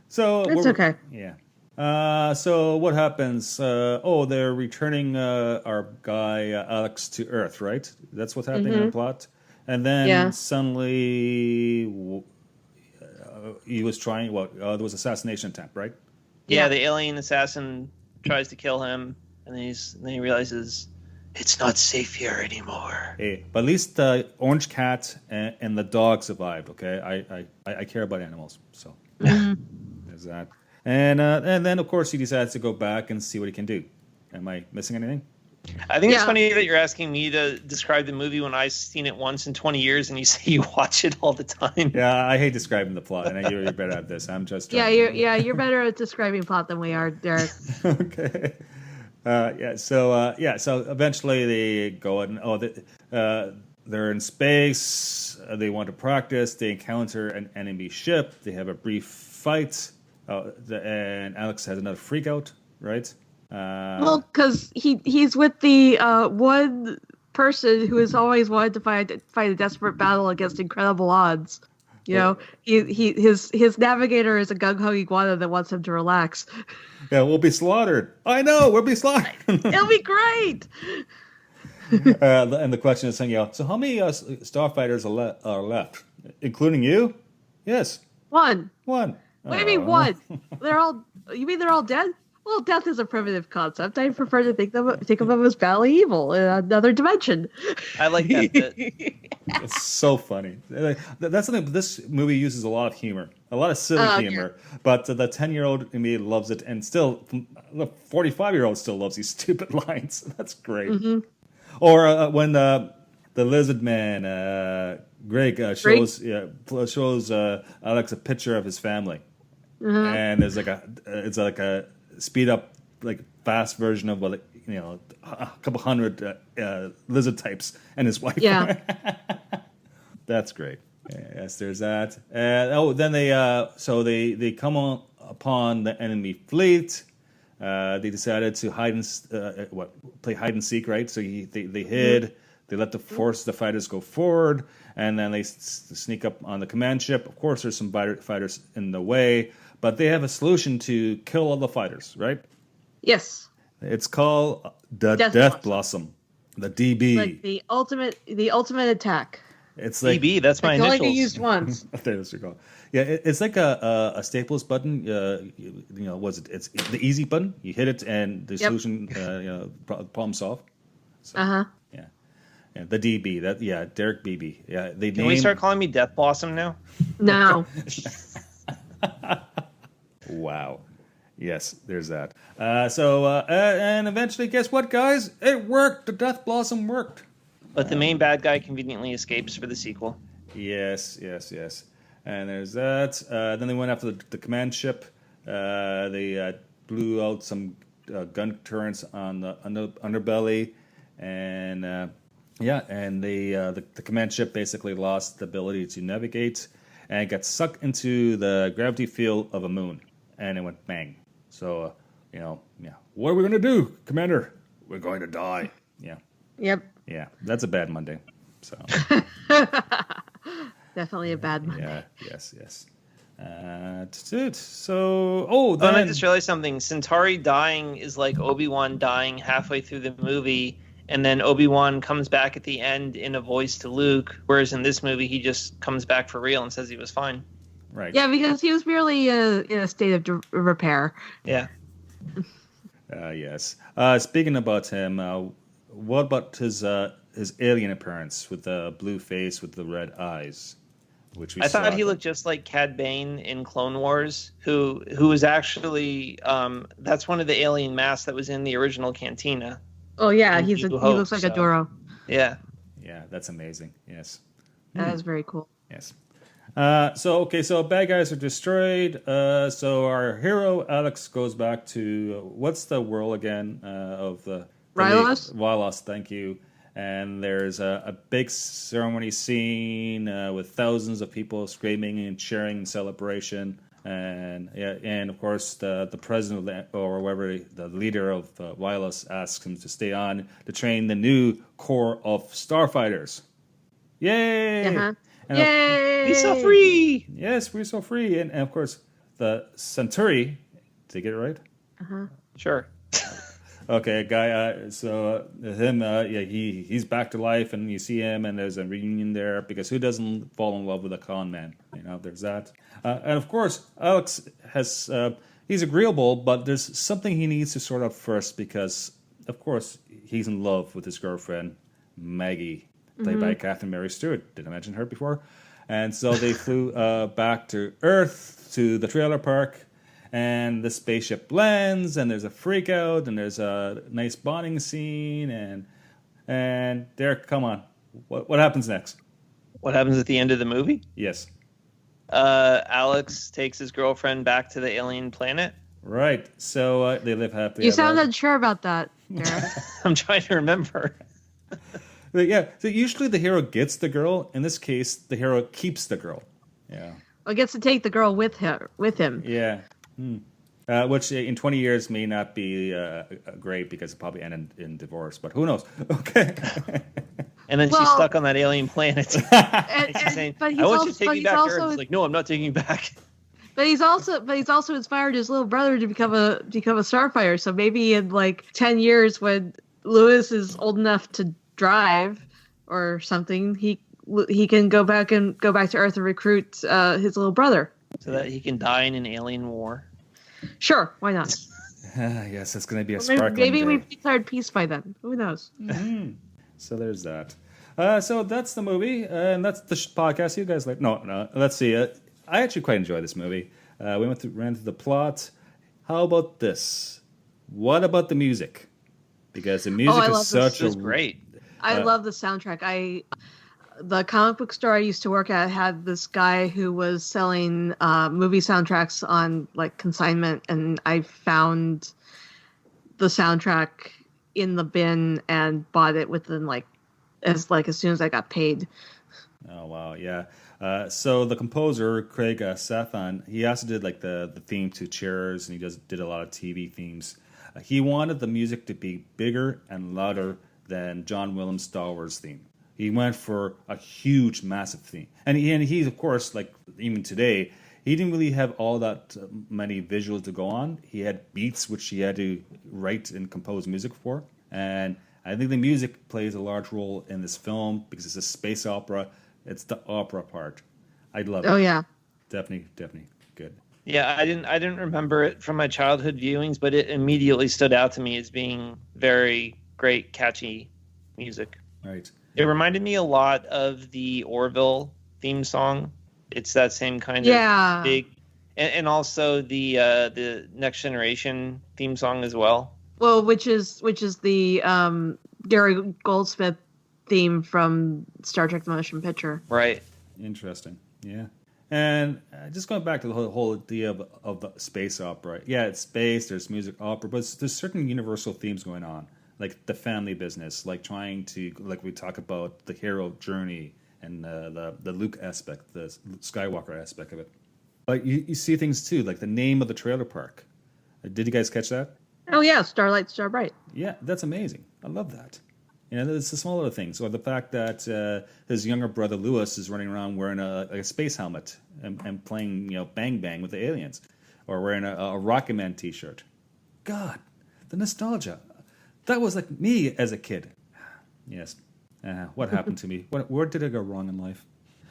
So It's okay. Yeah. So what happens? They're returning our guy Alex to Earth, right? That's what's happening in the plot. And then suddenly, he was trying. There was assassination attempt, right? Yeah, the alien assassin tries to kill him, and then he realizes it's not safe here anymore. Hey, but at least the orange cat and the dog survived. Okay, I care about animals, so there's that. And then of course he decides to go back and see what he can do. Am I missing anything? I think it's funny that you're asking me to describe the movie when I've seen it once in 20 years, and you say you watch it all the time. Yeah, I hate describing the plot, and you're better at this. I'm just you're better at describing plot than we are, Derek. Okay. So eventually they go and they're in space. They want to practice. They encounter an enemy ship. They have a brief fight. And Alex has another freak out, right? Well, because he's with the one person who has always wanted to fight a desperate battle against incredible odds. You know, his navigator is a gung-ho iguana that wants him to relax. Yeah, we'll be slaughtered. I know, we'll be slaughtered. It'll be great. And the question is saying, so how many starfighters are left, including you? Yes, One. One. What do you mean one? You mean they're all dead? Well, death is a primitive concept. I prefer to think of them as valley evil in another dimension. I like that bit. It's so funny. That's something. This movie uses a lot of humor, a lot of silly humor. Yeah. But the 10-year-old in me loves it, and still, the 45-year-old still loves these stupid lines. That's great. Mm-hmm. Or when the lizard man, Greg, shows Alex a picture of his family, and there's it's like a speed up, like fast version of a couple hundred lizard types and his wife. Yeah, that's great. Yes, there's that. Then they come upon the enemy fleet. They decided to play hide and seek, right? So they hid. They let the fighters go forward, and then they sneak up on the command ship. Of course, there's some fighters in the way, but they have a solution to kill all the fighters, right? Yes. It's called the Death Blossom, the DB. Like the ultimate attack. It's like DB. That's my initials. Only used once. Yeah, it's like a Staples button. It's the easy button. You hit it, and the solution, problem solved. So, Yeah, the DB. Derek BB. Yeah, Can we start calling me Death Blossom now? No. Wow. Yes, there's that. And eventually, guess what, guys? It worked. The Death Blossom worked. But the main bad guy conveniently escapes for the sequel. Yes. And there's that. Then they went after the command ship. They blew out some gun turrets on the underbelly, and the command ship basically lost the ability to navigate and got sucked into the gravity field of a moon, and it went bang. So, what are we going to do, Commander? We're going to die. Yeah. Yep. Yeah, that's a bad Monday. So. Definitely a bad Monday. Yeah. Yes. That's it. So, then I just realized something. Centauri dying is like Obi-Wan dying halfway through the movie, and then Obi-Wan comes back at the end in a voice to Luke, whereas in this movie he just comes back for real and says he was fine. Right. Yeah, because he was merely in a state of repair. Yeah. Yes. Speaking about him, what about his alien appearance with the blue face with the red eyes? I thought he looked just like Cad Bane in Clone Wars, who was actually that's one of the alien masks that was in the original Cantina. Oh yeah, he looks like a Doro. Yeah. Yeah, that's amazing. Yes. That is very cool. Yes. So bad guys are destroyed. So our hero Alex goes back to what's the world again of the Rylos? Rylos, thank you. And there's a big ceremony scene with thousands of people screaming and cheering in celebration. And of course the president of or whoever the leader of Rylos asks him to stay on to train the new corps of starfighters. Yay! Uh-huh. And Yay! Be so free. Yes, we're so free. And of course, the Centauri, did I get it right? Uh-huh. Sure. Okay, guy, he's back to life, and you see him, and there's a reunion there, because who doesn't fall in love with a con man? There's that. And of course, Alex he's agreeable, but there's something he needs to sort out first, because, of course, he's in love with his girlfriend, Maggie, played by Catherine Mary Stewart. Did I mention her before? And so they flew back to Earth, to the trailer park, and the spaceship lands, and there's a freak out, and there's a nice bonding scene, and Derek, come on. What happens next? What happens at the end of the movie? Yes. Alex takes his girlfriend back to the alien planet. Right. So they live happily. You sound unsure about that, Derek. I'm trying to remember. But yeah, so usually the hero gets the girl. In this case, the hero keeps the girl. Yeah. Well, gets to take the girl with him. Yeah. Which in 20 years may not be great, because it probably ended in divorce, but who knows? Okay. And then she's stuck on that alien planet. And she's saying, I want you to take me back to Earth. It's like, no, I'm not taking you back. But he's also inspired his little brother to become a starfighter. So maybe in like 10 years, when Lewis is old enough to drive or something, he can go back to Earth and recruit his little brother. So that he can die in an alien war. Sure, why not? Yes, it's going to be a sparkling Maybe day. we've declared peace by then. Who knows? Mm-hmm. So there's that. So that's the movie, and that's the podcast. You guys like? No. Let's see. I actually quite enjoyed this movie. We ran through the plot. How about this? What about the music? Because the music is such a great. I love the soundtrack. The comic book store I used to work at had this guy who was selling movie soundtracks on like consignment, and I found the soundtrack in the bin and bought it within as soon as I got paid. Oh wow, yeah. So the composer Craig Safan, he also did like the theme to Cheers, and he did a lot of TV themes. He wanted the music to be bigger and louder than John Williams' Star Wars theme. He went for a huge, massive theme. And he, of course, like even today, he didn't really have all that many visuals to go on. He had beats which he had to write and compose music for. And I think the music plays a large role in this film because it's a space opera. It's the opera part. I love it. Oh, yeah. Definitely good. Yeah, I didn't remember it from my childhood viewings, but it immediately stood out to me as being very great, catchy music. Right. It reminded me a lot of the Orville theme song. It's that same kind of big, and also the Next Generation theme song as well. Well, which is the Gary Goldsmith theme from Star Trek: The Motion Picture. Right. Interesting. Yeah. And just going back to the whole idea of the space opera. Yeah, it's space. There's music opera, but there's certain universal themes going on. Like the family business, like trying to, like we talk about the hero journey and the Luke aspect, the Skywalker aspect of it. But you see things too, like the name of the trailer park. Did you guys catch that? Oh yeah, Starlight Starbright. Yeah, that's amazing. I love that. It's the smaller things, or the fact that his younger brother Lewis is running around wearing a space helmet and playing Bang Bang with the aliens, or wearing a Rocket Man T-shirt. God, the nostalgia. That was like me as a kid. Yes. What happened to me? Where did I go wrong in life?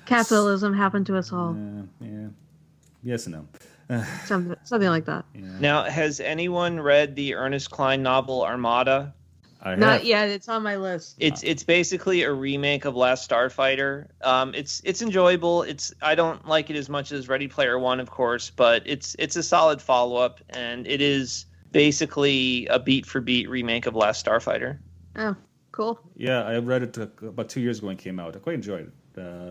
Capitalism happened to us all. Yeah. Yes and no. Something like that. Yeah. Now, has anyone read the Ernest Cline novel Armada? Not yet. It's on my list. It's basically a remake of Last Starfighter. It's enjoyable. I don't like it as much as Ready Player One, of course, but it's a solid follow up, and it is basically a beat for beat remake of Last Starfighter. Oh, cool. Yeah, I read it about 2 years ago when it came out. I quite enjoyed it.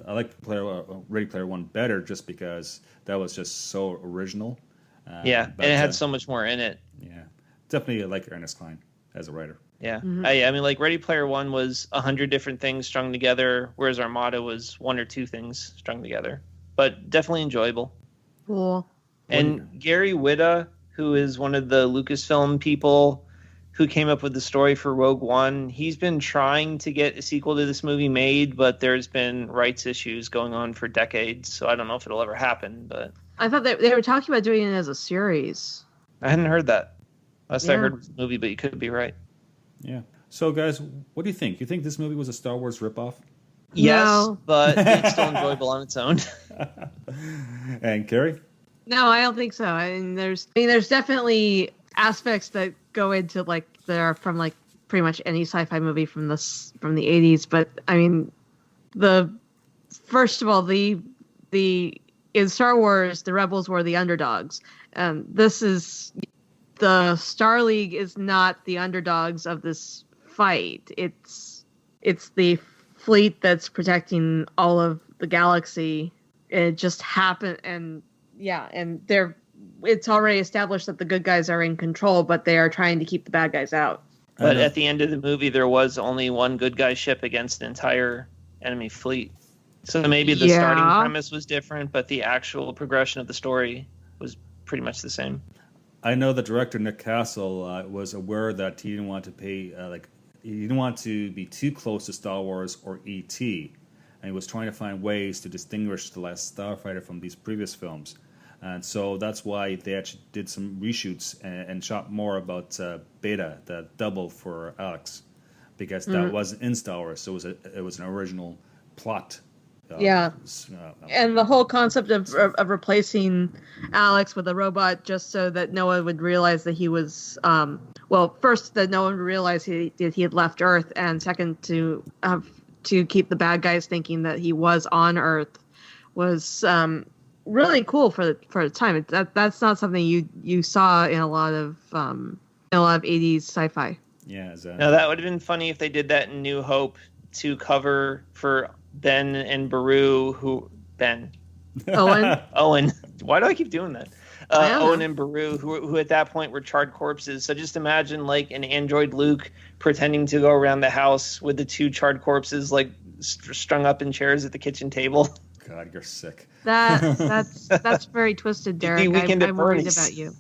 I like Ready Player One better just because that was just so original. And it had so much more in it. Yeah, definitely like Ernest Cline as a writer. Yeah, Mm-hmm. I mean, like Ready Player One was 100 different things strung together, whereas Armada was one or two things strung together. But definitely enjoyable. Cool. And Gary Whitta, who is one of the Lucasfilm people who came up with the story for Rogue One, he's been trying to get a sequel to this movie made, but there's been rights issues going on for decades, so I don't know if it'll ever happen. But I thought they were talking about doing it as a series. I hadn't heard that. Last I heard was the movie, but you could be right. Yeah. So, guys, what do you think? You think this movie was a Star Wars ripoff? Yes, No. but it's still enjoyable on its own. And Carrie? No, I don't think so. There's definitely aspects that go into like that are from like pretty much any sci-fi movie from the 80s. But I mean, first of all, the in Star Wars, the rebels were the underdogs. This is the Star League is not the underdogs of this fight. It's the fleet that's protecting all of the galaxy. It just happened, and it's already established that the good guys are in control, but they are trying to keep the bad guys out. But at the end of the movie, there was only one good guy ship against an entire enemy fleet. So maybe the starting premise was different, but the actual progression of the story was pretty much the same. I know the director Nick Castle was aware that he didn't want to he didn't want to be too close to Star Wars or E.T., and he was trying to find ways to distinguish The Last Starfighter from these previous films. And so that's why they actually did some reshoots and shot more about Beta, the double for Alex, because that wasn't in Star Wars, so it was an original plot. And the whole concept of replacing Alex with a robot just so that no one would realize that he was first that no one would realize he had left Earth, and second to keep the bad guys thinking that he was on Earth was really cool for the time. That's not something you saw in a lot of 80s sci-fi. Yeah, now that would have been funny if they did that in New Hope to cover for Ben and Beru, Owen. Why do I keep doing that? Owen and Beru, who at that point were charred corpses. So just imagine like an android Luke pretending to go around the house with the two charred corpses like strung up in chairs at the kitchen table. God, you're sick. That's very twisted, Derek. I'm worried about you.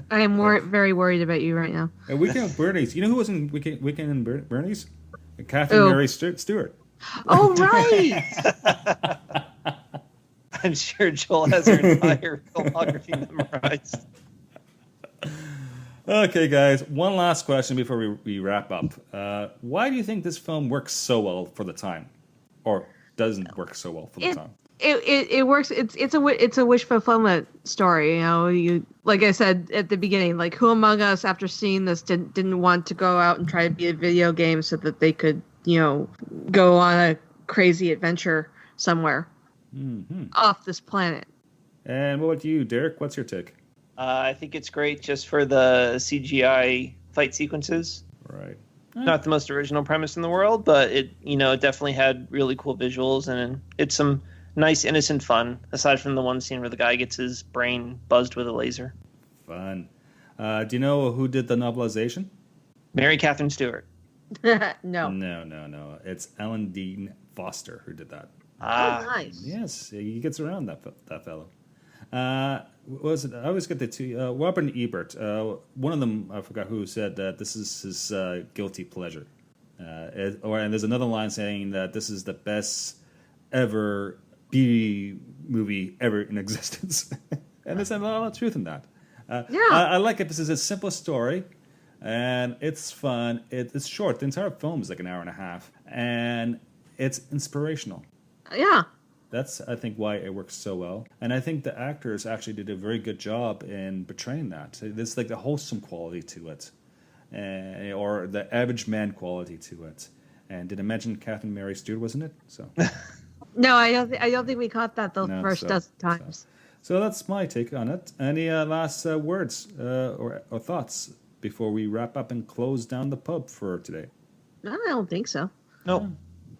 I am very worried about you right now. And Weekend at Bernie's. You know who was in Weekend at Bernie's? Catherine Mary Stewart. Oh, right. I'm sure Joel has her entire filmography memorized. Okay, guys. One last question before we wrap up. Why do you think this film works so well for the time, or doesn't work so well for the time? It works. It's a wish fulfillment story. You know, like I said at the beginning, like who among us after seeing this didn't want to go out and try to beat a video game so that they could, go on a crazy adventure somewhere off this planet. And what about you, Derek? What's your take? I think it's great just for the CGI fight sequences. Right. Not the most original premise in the world, but it definitely had really cool visuals, and it's some nice innocent fun, aside from the one scene where the guy gets his brain buzzed with a laser. Fun. Do you know who did the novelization? Mary Catherine Stewart. No. It's Alan Dean Foster who did that. Nice. Yes, he gets around that fellow. Was it? I always get the two. Robert and Ebert. One of them, I forgot who, said that this is his guilty pleasure. And there's another line saying that this is the best ever B movie ever in existence. And there's a lot of truth in that. I like it. This is a simple story, and it's fun. It's short. The entire film is like an hour and a half, and it's inspirational. Yeah. That's, I think, why it works so well. And I think the actors actually did a very good job in portraying that. There's like the wholesome quality to it, or the average man quality to it. And did I mention Catherine Mary Stewart was in it? So. No, I don't think we caught that the first dozen times. So that's my take on it. Any last words or thoughts before we wrap up and close down the pub for today? No, I don't think so. Nope.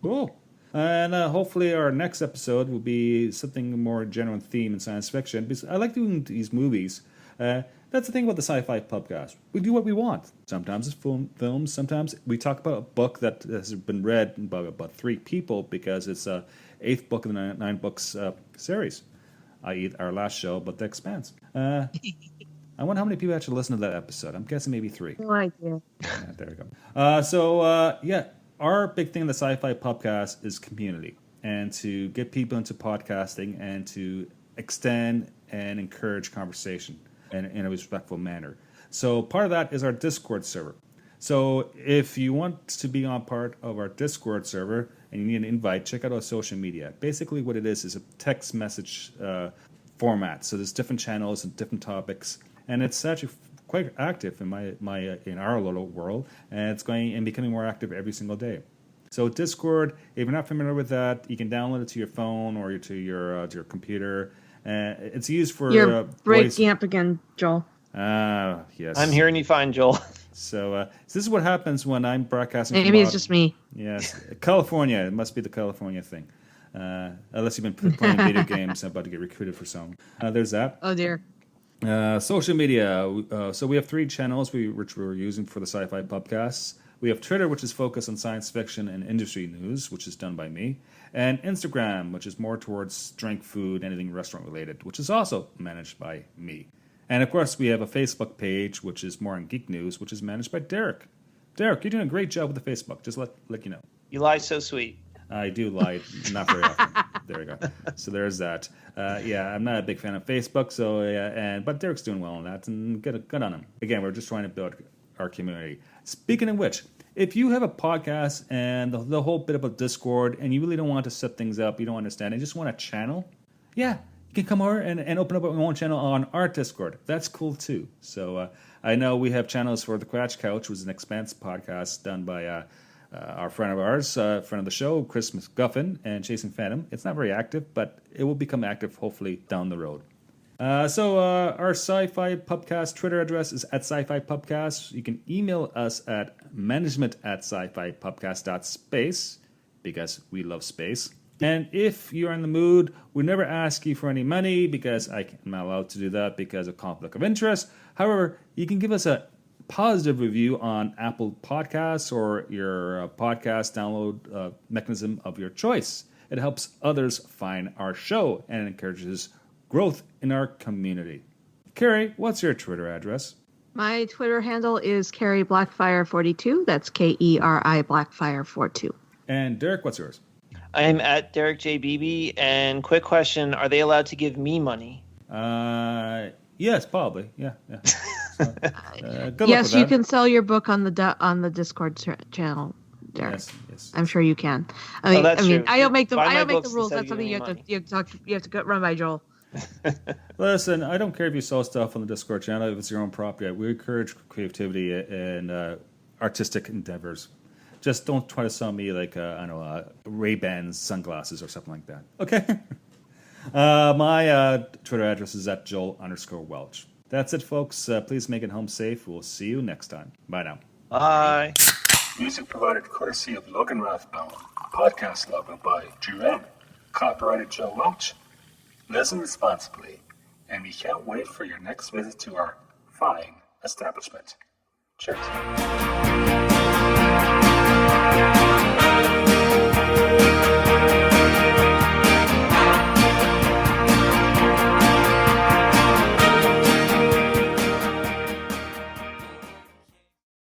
Cool. And hopefully our next episode will be something more general theme in science fiction, because I like doing these movies. That's the thing about the Sci-Fi Pubcast. We do what we want. Sometimes it's films. Sometimes we talk about a book that has been read by about 3 people because it's a 8th book in the 9 books series, i.e. our last show, but The Expanse. I wonder how many people actually listen to that episode. I'm guessing maybe 3. No idea. Yeah, there we go. Our big thing in the Sci-Fi Pubcast is community, and to get people into podcasting and to extend and encourage conversation in a respectful manner. So part of that is our Discord server. So if you want to be on part of our Discord server and you need an invite, check out our social media. Basically what it is a text message format. So there's different channels and different topics, and it's actually quite active in in our little world, and it's going and becoming more active every single day. So Discord, if you're not familiar with that, you can download it to your phone or to your computer. It's used for You're breaking voice. up again, Joel. Yes. I'm hearing you fine, Joel. So this is what happens when I'm broadcasting. Maybe it's just me. Yes, California. It must be the California thing. Unless you've been playing video games, I'm about to get recruited for some. There's that. Oh dear. Social media. So we have 3 channels which we're using for the Sci-Fi Pubcasts. We have Twitter, which is focused on science fiction and industry news, which is done by me. And Instagram, which is more towards drink, food, anything restaurant related, which is also managed by me. And of course, we have a Facebook page, which is more on geek news, which is managed by Derek. Derek, you're doing a great job with the Facebook. Just let you know. You lie so sweet. I do lie, not very often. There we go. So there's that. I'm not a big fan of Facebook, but Derek's doing well on that, and good on him. Again, we're just trying to build our community. Speaking of which, if you have a podcast and the whole bit about Discord, and you really don't want to set things up, you don't understand, and just want a channel, you can come over and open up your own channel on our Discord. That's cool too. So I know we have channels for The Quatch Couch, which is an Expanse podcast done by our friend of ours, friend of the show, Chris McGuffin, and Chasing Phantom. It's not very active, but it will become active hopefully down the road. Our Sci-Fi Pubcast Twitter address is at SciFi Pubcast. You can email us at management@scifipubcast.space, because we love space. And if you're in the mood, we never ask you for any money because I'm not allowed to do that because of conflict of interest. However, you can give us a positive review on Apple Podcasts or your podcast download mechanism of your choice. It helps others find our show and encourages growth in our community. Carrie, what's your Twitter address? My Twitter handle is Carrie Blackfire42. That's KERI Blackfire42. And Derek, what's yours? I'm at Derek J. Beebe. And quick question, are they allowed to give me money? Yes, probably. Yeah. So, good Yes, luck you with can sell your book on the Discord channel, Derek. that. Yes. I'm sure you can. That's true. I don't make the Buy my I don't make the books rules. instead That's of something giving you have to run by Joel. Listen, I don't care if you sell stuff on the Discord channel if it's your own property. We encourage creativity and artistic endeavors. Just don't try to sell me like Ray-Ban sunglasses or something like that. Okay. My Twitter address is at Joel_Welch. That's it, folks. Please make it home safe. We'll see you next time. Bye now. Bye. Music provided courtesy of Logan Rathbone. Podcast logo by Drew M. Copyrighted Joe Welch. Listen responsibly, and we can't wait for your next visit to our fine establishment. Cheers.